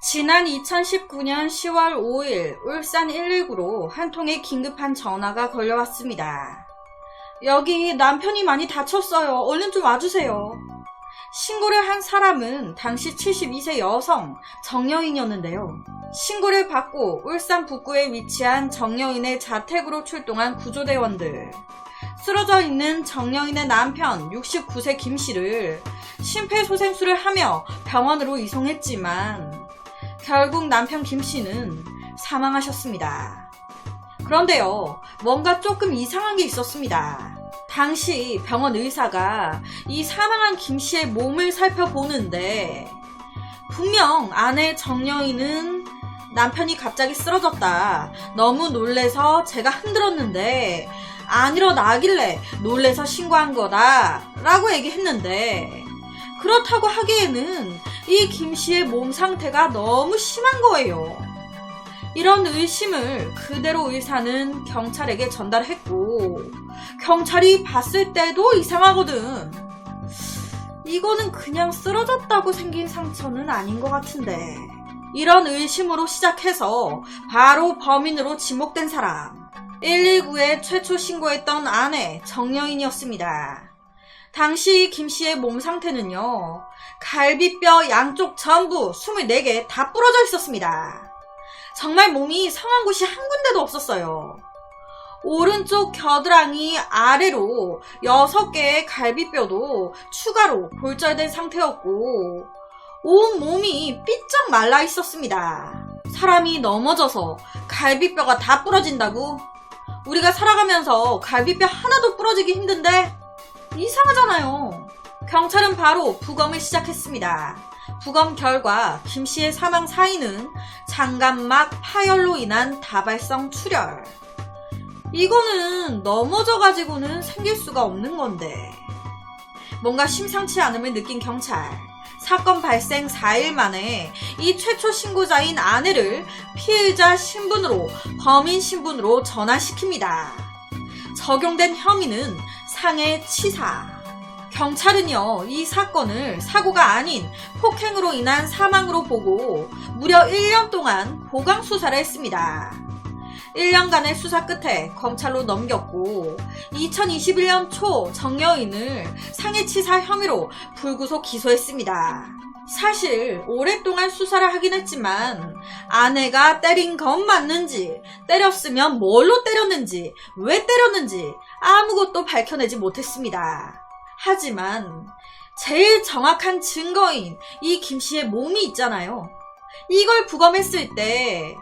지난 2019년 10월 5일 울산 119로 한 통의 긴급한 전화가 걸려왔습니다. 여기 남편이 많이 다쳤어요. 얼른 좀 와주세요. 신고를 한 사람은 당시 72세 여성 정여인이었는데요. 신고를 받고 울산 북구에 위치한 정여인의 자택으로 출동한 구조대원들. 쓰러져 있는 정여인의 남편 69세 김씨를 심폐소생술을 하며 병원으로 이송했지만 결국 남편 김씨는 사망하셨습니다. 그런데요, 뭔가 조금 이상한 게 있었습니다. 당시 병원 의사가 이 사망한 김씨의 몸을 살펴보는데 분명 아내 정여인은 남편이 갑자기 쓰러졌다. 너무 놀래서 제가 흔들었는데 안 일어나길래 놀래서 신고한 거다 라고 얘기했는데, 그렇다고 하기에는 이 김씨의 몸 상태가 너무 심한 거예요. 이런 의심을 그대로 의사는 경찰에게 전달했고, 경찰이 봤을 때도 이상하거든. 이거는 그냥 쓰러졌다고 생긴 상처는 아닌 것 같은데. 이런 의심으로 시작해서 바로 범인으로 지목된 사람, 119에 최초 신고했던 아내 정여인이었습니다. 당시 김씨의 몸 상태는요, 갈비뼈 양쪽 전부 24개 다 부러져 있었습니다. 정말 몸이 상한 곳이 한 군데도 없었어요. 오른쪽 겨드랑이 아래로 6개의 갈비뼈도 추가로 골절된 상태였고, 온 몸이 삐쩍 말라 있었습니다. 사람이 넘어져서 갈비뼈가 다 부러진다고? 우리가 살아가면서 갈비뼈 하나도 부러지기 힘든데? 이상하잖아요. 경찰은 바로 부검을 시작했습니다. 부검 결과 김씨의 사망 사인은 장갑막 파열로 인한 다발성 출혈. 이거는 넘어져가지고는 생길 수가 없는 건데. 뭔가 심상치 않음을 느낀 경찰. 사건 발생 4일 만에 이 최초 신고자인 아내를 피해자 신분으로 범인 신분으로 전환시킵니다. 적용된 혐의는 상해치사. 경찰은요, 이 사건을 사고가 아닌 폭행으로 인한 사망으로 보고 무려 1년 동안 보강 수사를 했습니다. 1년간의 수사 끝에 검찰로 넘겼고 2021년 초 정여인을 상해치사 혐의로 불구속 기소했습니다. 사실 오랫동안 수사를 하긴 했지만 아내가 때린 건 맞는지, 때렸으면 뭘로 때렸는지, 왜 때렸는지 아무것도 밝혀내지 못했습니다. 하지만 제일 정확한 증거인 이 김씨의 몸이 있잖아요. 이걸 부검했을 때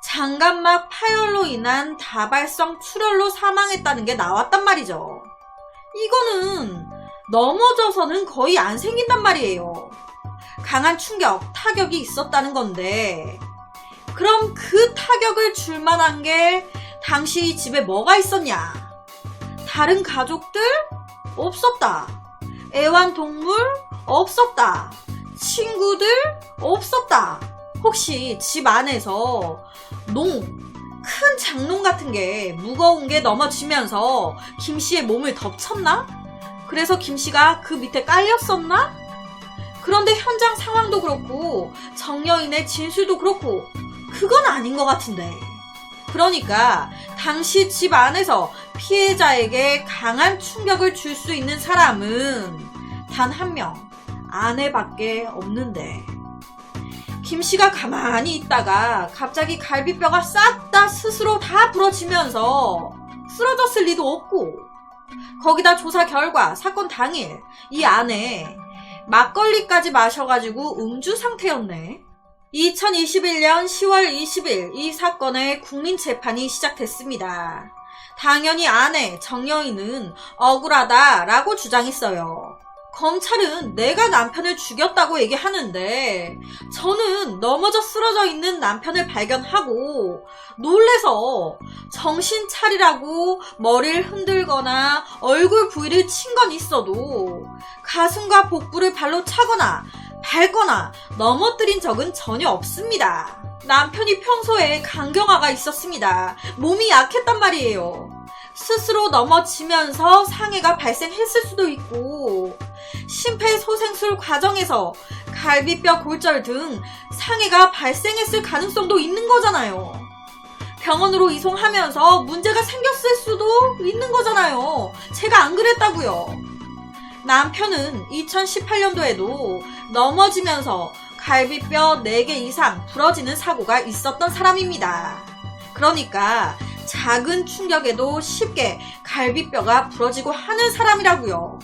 장갑막 파열로 인한 다발성 출혈로 사망했다는 게 나왔단 말이죠. 이거는 넘어져서는 거의 안 생긴단 말이에요. 강한 충격, 타격이 있었다는 건데, 그럼 그 타격을 줄 만한 게 당시 집에 뭐가 있었냐? 다른 가족들? 없었다. 애완동물? 없었다. 친구들? 없었다. 혹시 집 안에서 큰 장롱 같은 게 무거운 게 넘어지면서 김씨의 몸을 덮쳤나? 그래서 김씨가 그 밑에 깔렸었나? 그런데 현장 상황도 그렇고 정여인의 진술도 그렇고 그건 아닌 것 같은데. 그러니까 당시 집 안에서 피해자에게 강한 충격을 줄 수 있는 사람은 단 한 명, 아내밖에 없는데. 김씨가 가만히 있다가 갑자기 갈비뼈가 싹 다 스스로 다 부러지면서 쓰러졌을 리도 없고, 거기다 조사 결과 사건 당일 이 아내 막걸리까지 마셔가지고 음주 상태였네. 2021년 10월 20일 이 사건의 국민재판이 시작됐습니다. 당연히 아내 정여인은 억울하다라고 주장했어요. 검찰은 내가 남편을 죽였다고 얘기하는데, 저는 넘어져 쓰러져 있는 남편을 발견하고 놀래서 정신 차리라고 머리를 흔들거나 얼굴 부위를 친 건 있어도 가슴과 복부를 발로 차거나 밟거나 넘어뜨린 적은 전혀 없습니다. 남편이 평소에 간경화가 있었습니다. 몸이 약했단 말이에요. 스스로 넘어지면서 상해가 발생했을 수도 있고, 심폐소생술 과정에서 갈비뼈 골절 등 상해가 발생했을 가능성도 있는 거잖아요. 병원으로 이송하면서 문제가 생겼을 수도 있는 거잖아요. 제가 안 그랬다고요. 남편은 2018년도에도 넘어지면서 갈비뼈 4개 이상 부러지는 사고가 있었던 사람입니다. 그러니까 작은 충격에도 쉽게 갈비뼈가 부러지고 하는 사람이라고요.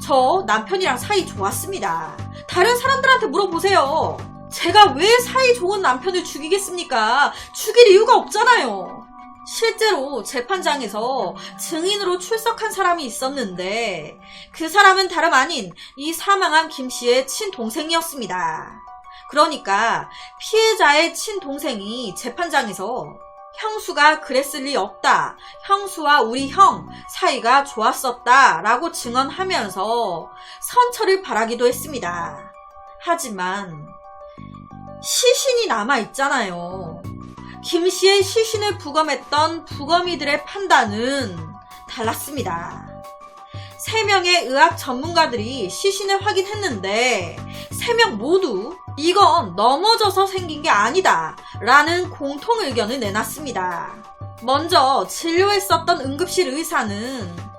저 남편이랑 사이 좋았습니다. 다른 사람들한테 물어보세요. 제가 왜 사이 좋은 남편을 죽이겠습니까? 죽일 이유가 없잖아요. 실제로 재판장에서 증인으로 출석한 사람이 있었는데 그 사람은 다름 아닌 이 사망한 김 씨의 친동생이었습니다. 그러니까 피해자의 친동생이 재판장에서 형수가 그랬을 리 없다. 형수와 우리 형 사이가 좋았었다 라고 증언하면서 선처를 바라기도 했습니다. 하지만 시신이 남아있잖아요. 김 씨의 시신을 부검했던 부검이들의 판단은 달랐습니다. 3명의 의학 전문가들이 시신을 확인했는데 3명 모두 이건 넘어져서 생긴 게 아니다 라는 공통 의견을 내놨습니다. 먼저 진료했었던 응급실 의사는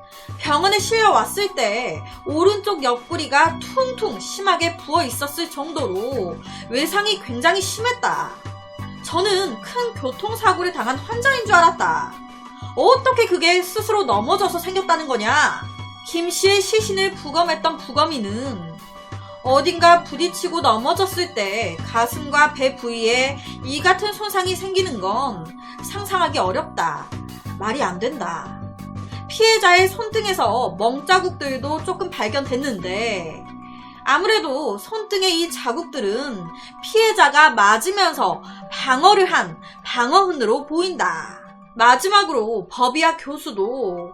병원에 실려왔을 때 오른쪽 옆구리가 퉁퉁 심하게 부어 있었을 정도로 외상이 굉장히 심했다. 저는 큰 교통사고를 당한 환자인 줄 알았다. 어떻게 그게 스스로 넘어져서 생겼다는 거냐? 김 씨의 시신을 부검했던 부검이는 어딘가 부딪히고 넘어졌을 때 가슴과 배 부위에 이 같은 손상이 생기는 건 상상하기 어렵다. 말이 안 된다. 피해자의 손등에서 멍자국들도 조금 발견됐는데 아무래도 손등의 이 자국들은 피해자가 맞으면서 방어를 한 방어흔으로 보인다. 마지막으로 법의학 교수도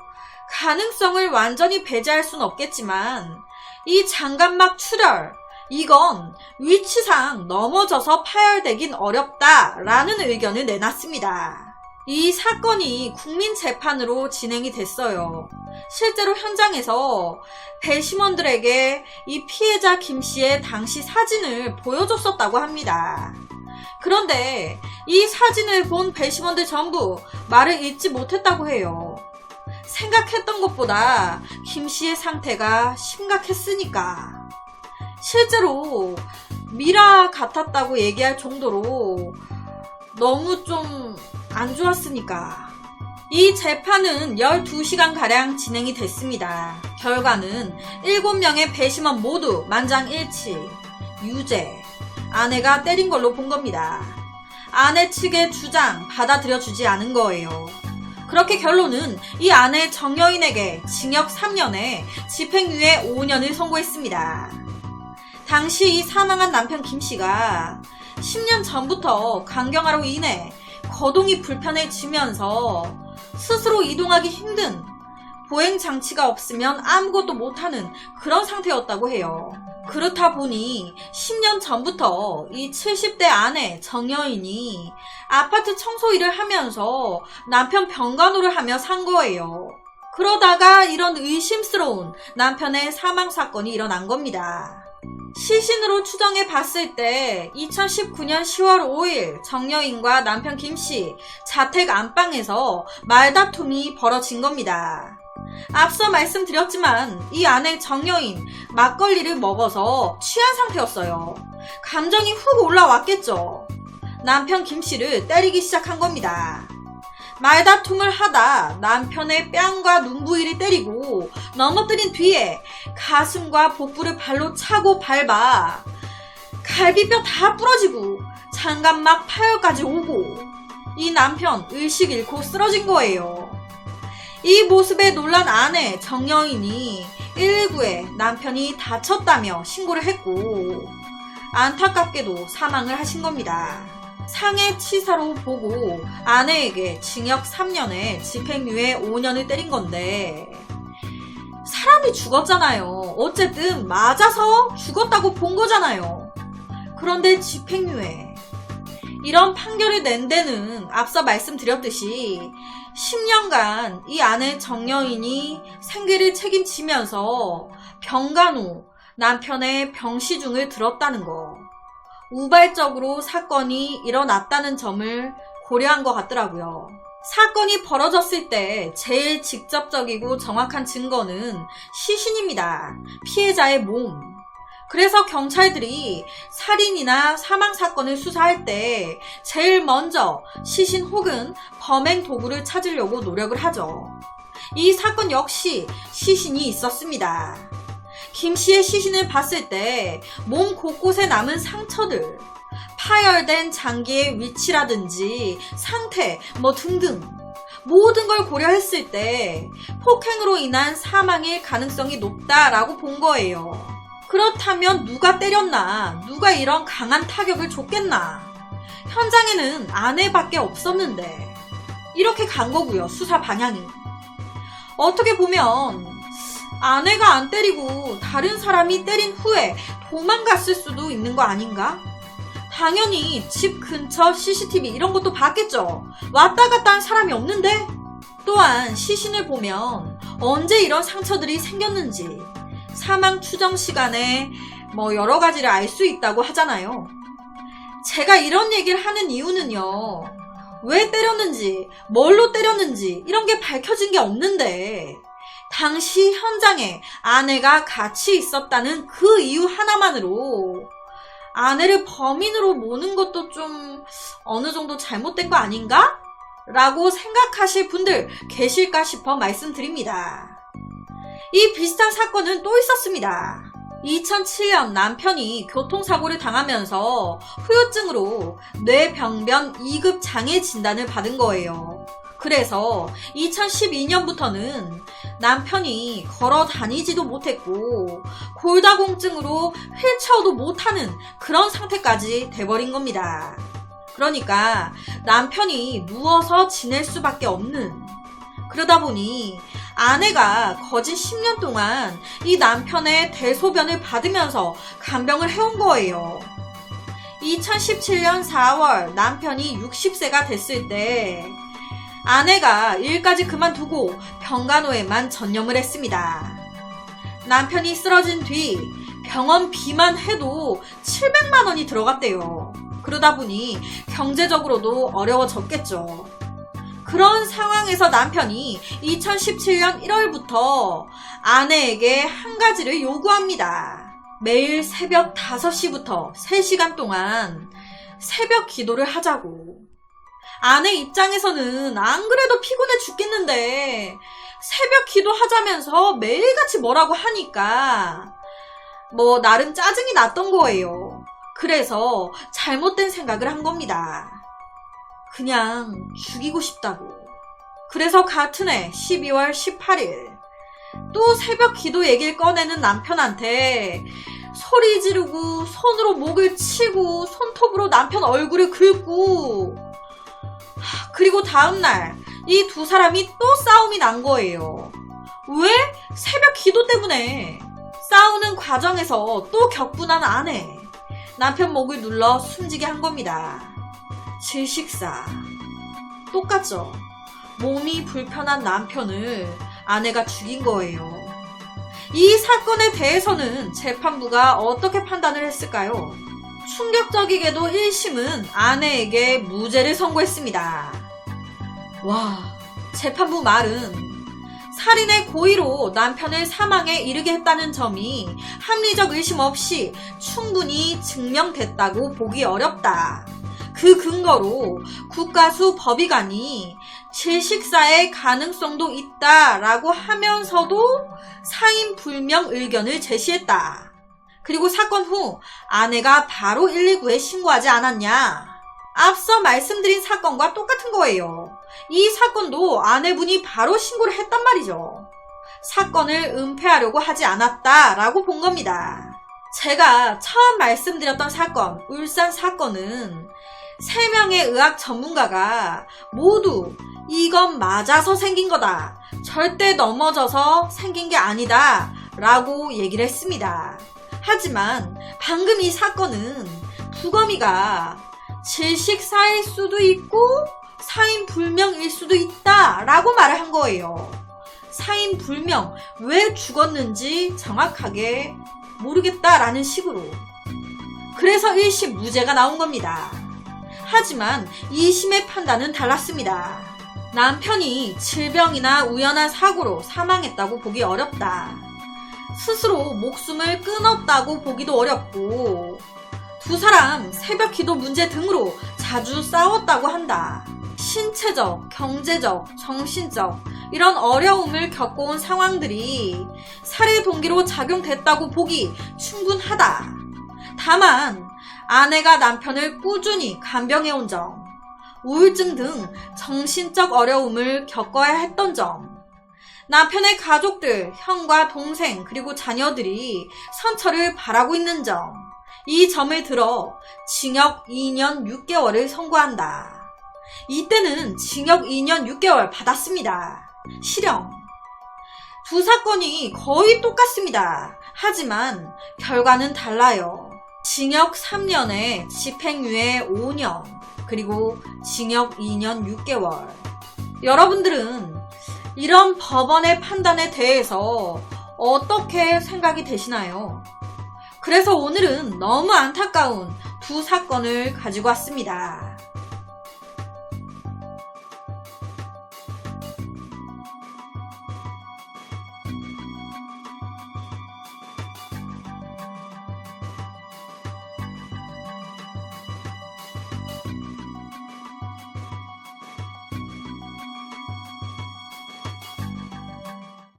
가능성을 완전히 배제할 순 없겠지만 이 장갑막 출혈, 이건 위치상 넘어져서 파열되긴 어렵다라는 의견을 내놨습니다. 이 사건이 국민재판으로 진행이 됐어요. 실제로 현장에서 배심원들에게 이 피해자 김 씨의 당시 사진을 보여줬었다고 합니다. 그런데 이 사진을 본 배심원들 전부 말을 잇지 못했다고 해요. 생각했던 것보다 김 씨의 상태가 심각했으니까. 실제로 미라 같았다고 얘기할 정도로 너무 좀 안 좋았으니까. 이 재판은 12시간가량 진행이 됐습니다. 결과는 7명의 배심원 모두 만장일치, 유죄, 아내가 때린 걸로 본 겁니다. 아내 측의 주장 받아들여주지 않은 거예요. 그렇게 결론은 이 아내 정여인에게 징역 3년에 집행유예 5년을 선고했습니다. 당시 이 사망한 남편 김 씨가 10년 전부터 강경화로 인해 거동이 불편해지면서 스스로 이동하기 힘든 보행장치가 없으면 아무것도 못하는 그런 상태였다고 해요. 그렇다 보니 10년 전부터 이 70대 아내 정여인이 아파트 청소 일을 하면서 남편 병간호를 하며 산 거예요. 그러다가 이런 의심스러운 남편의 사망 사건이 일어난 겁니다. 시신으로 추정해 봤을 때 2019년 10월 5일 정여인과 남편 김씨 자택 안방에서 말다툼이 벌어진 겁니다. 앞서 말씀드렸지만 이 아내 정여인 막걸리를 먹어서 취한 상태였어요. 감정이 훅 올라왔겠죠. 남편 김씨를 때리기 시작한 겁니다. 말다툼을 하다 남편의 뺨과 눈 부위를 때리고 넘어뜨린 뒤에 가슴과 복부를 발로 차고 밟아 갈비뼈 다 부러지고 장갑막 파열까지 오고 이 남편 의식 잃고 쓰러진 거예요. 이 모습에 놀란 아내 정여인이 119에 남편이 다쳤다며 신고를 했고 안타깝게도 사망을 하신 겁니다. 상해치사로 보고 아내에게 징역 3년에 집행유예 5년을 때린 건데 사람이 죽었잖아요. 어쨌든 맞아서 죽었다고 본 거잖아요. 그런데 집행유예. 이런 판결을 낸 데는 앞서 말씀드렸듯이 10년간 이 아내 정여인이 생계를 책임지면서 병간호, 남편의 병시중을 들었다는 거, 우발적으로 사건이 일어났다는 점을 고려한 것 같더라고요. 사건이 벌어졌을 때 제일 직접적이고 정확한 증거는 시신입니다. 피해자의 몸. 그래서 경찰들이 살인이나 사망사건을 수사할 때 제일 먼저 시신 혹은 범행 도구를 찾으려고 노력을 하죠. 이 사건 역시 시신이 있었습니다. 김 씨의 시신을 봤을 때 몸 곳곳에 남은 상처들, 파열된 장기의 위치라든지 상태 등등 모든 걸 고려했을 때 폭행으로 인한 사망일 가능성이 높다라고 본 거예요. 그렇다면 누가 때렸나? 누가 이런 강한 타격을 줬겠나? 현장에는 아내밖에 없었는데 이렇게 간 거고요. 수사 방향이. 어떻게 보면 아내가 안 때리고 다른 사람이 때린 후에 도망갔을 수도 있는 거 아닌가? 당연히 집 근처 CCTV 이런 것도 봤겠죠. 왔다 갔다 한 사람이 없는데? 또한 시신을 보면 언제 이런 상처들이 생겼는지 사망 추정 시간에 여러 가지를 알 수 있다고 하잖아요. 제가 이런 얘기를 하는 이유는요. 왜 때렸는지, 뭘로 때렸는지 이런 게 밝혀진 게 없는데 당시 현장에 아내가 같이 있었다는 그 이유 하나만으로 아내를 범인으로 모는 것도 좀 어느 정도 잘못된 거 아닌가? 라고 생각하실 분들 계실까 싶어 말씀드립니다. 이 비슷한 사건은 또 있었습니다. 2007년 남편이 교통사고를 당하면서 후유증으로 뇌병변 2급 장애 진단을 받은 거예요. 그래서 2012년부터는 남편이 걸어 다니지도 못했고 골다공증으로 휠체어도 못하는 그런 상태까지 돼버린 겁니다. 그러니까 남편이 누워서 지낼 수밖에 없는, 그러다 보니 아내가 거진 10년 동안 이 남편의 대소변을 받으면서 간병을 해온 거예요. 2017년 4월 남편이 60세가 됐을 때 아내가 일까지 그만두고 병간호에만 전념을 했습니다. 남편이 쓰러진 뒤 병원비만 해도 700만 원이 들어갔대요. 그러다 보니 경제적으로도 어려워졌겠죠. 그런 상황에서 남편이 2017년 1월부터 아내에게 한 가지를 요구합니다. 매일 새벽 5시부터 3시간 동안 새벽 기도를 하자고. 아내 입장에서는 안 그래도 피곤해 죽겠는데 새벽 기도하자면서 매일같이 뭐라고 하니까 나름 짜증이 났던 거예요. 그래서 잘못된 생각을 한 겁니다. 그냥 죽이고 싶다고. 그래서 같은 해 12월 18일 또 새벽 기도 얘기를 꺼내는 남편한테 소리 지르고 손으로 목을 치고 손톱으로 남편 얼굴을 긁고, 그리고 다음날 이 두 사람이 또 싸움이 난 거예요. 왜? 새벽 기도 때문에. 싸우는 과정에서 또 격분한 아내, 남편 목을 눌러 숨지게 한 겁니다. 질식사. 똑같죠? 몸이 불편한 남편을 아내가 죽인 거예요. 이 사건에 대해서는 재판부가 어떻게 판단을 했을까요? 충격적이게도 1심은 아내에게 무죄를 선고했습니다. 와, 재판부 말은 살인의 고의로 남편을 사망에 이르게 했다는 점이 합리적 의심 없이 충분히 증명됐다고 보기 어렵다. 그 근거로 국가수 법의관이 질식사의 가능성도 있다라고 하면서도 사인 불명 의견을 제시했다. 그리고 사건 후 아내가 바로 119에 신고하지 않았냐? 앞서 말씀드린 사건과 똑같은 거예요. 이 사건도 아내분이 바로 신고를 했단 말이죠. 사건을 은폐하려고 하지 않았다라고 본 겁니다. 제가 처음 말씀드렸던 사건, 울산 사건은 3명의 의학 전문가가 모두 이건 맞아서 생긴 거다, 절대 넘어져서 생긴 게 아니다 라고 얘기를 했습니다. 하지만 방금 이 사건은 부검이가 질식사일 수도 있고 사인불명일 수도 있다 라고 말을 한 거예요. 사인불명, 왜 죽었는지 정확하게 모르겠다라는 식으로. 그래서 1심 무죄가 나온 겁니다. 하지만 2심의 판단은 달랐습니다. 남편이 질병이나 우연한 사고로 사망했다고 보기 어렵다. 스스로 목숨을 끊었다고 보기도 어렵고, 두 사람 새벽 기도 문제 등으로 자주 싸웠다고 한다. 신체적, 경제적, 정신적 이런 어려움을 겪어온 상황들이 살해 동기로 작용됐다고 보기 충분하다. 다만 아내가 남편을 꾸준히 간병해온 점, 우울증 등 정신적 어려움을 겪어야 했던 점, 남편의 가족들, 형과 동생 그리고 자녀들이 선처를 바라고 있는 점, 이 점을 들어 징역 2년 6개월을 선고한다. 이때는 징역 2년 6개월 받았습니다. 실형. 두 사건이 거의 똑같습니다. 하지만 결과는 달라요. 징역 3년에 집행유예 5년, 그리고 징역 2년 6개월. 여러분들은 이런 법원의 판단에 대해서 어떻게 생각이 되시나요? 그래서 오늘은 너무 안타까운 두 사건을 가지고 왔습니다.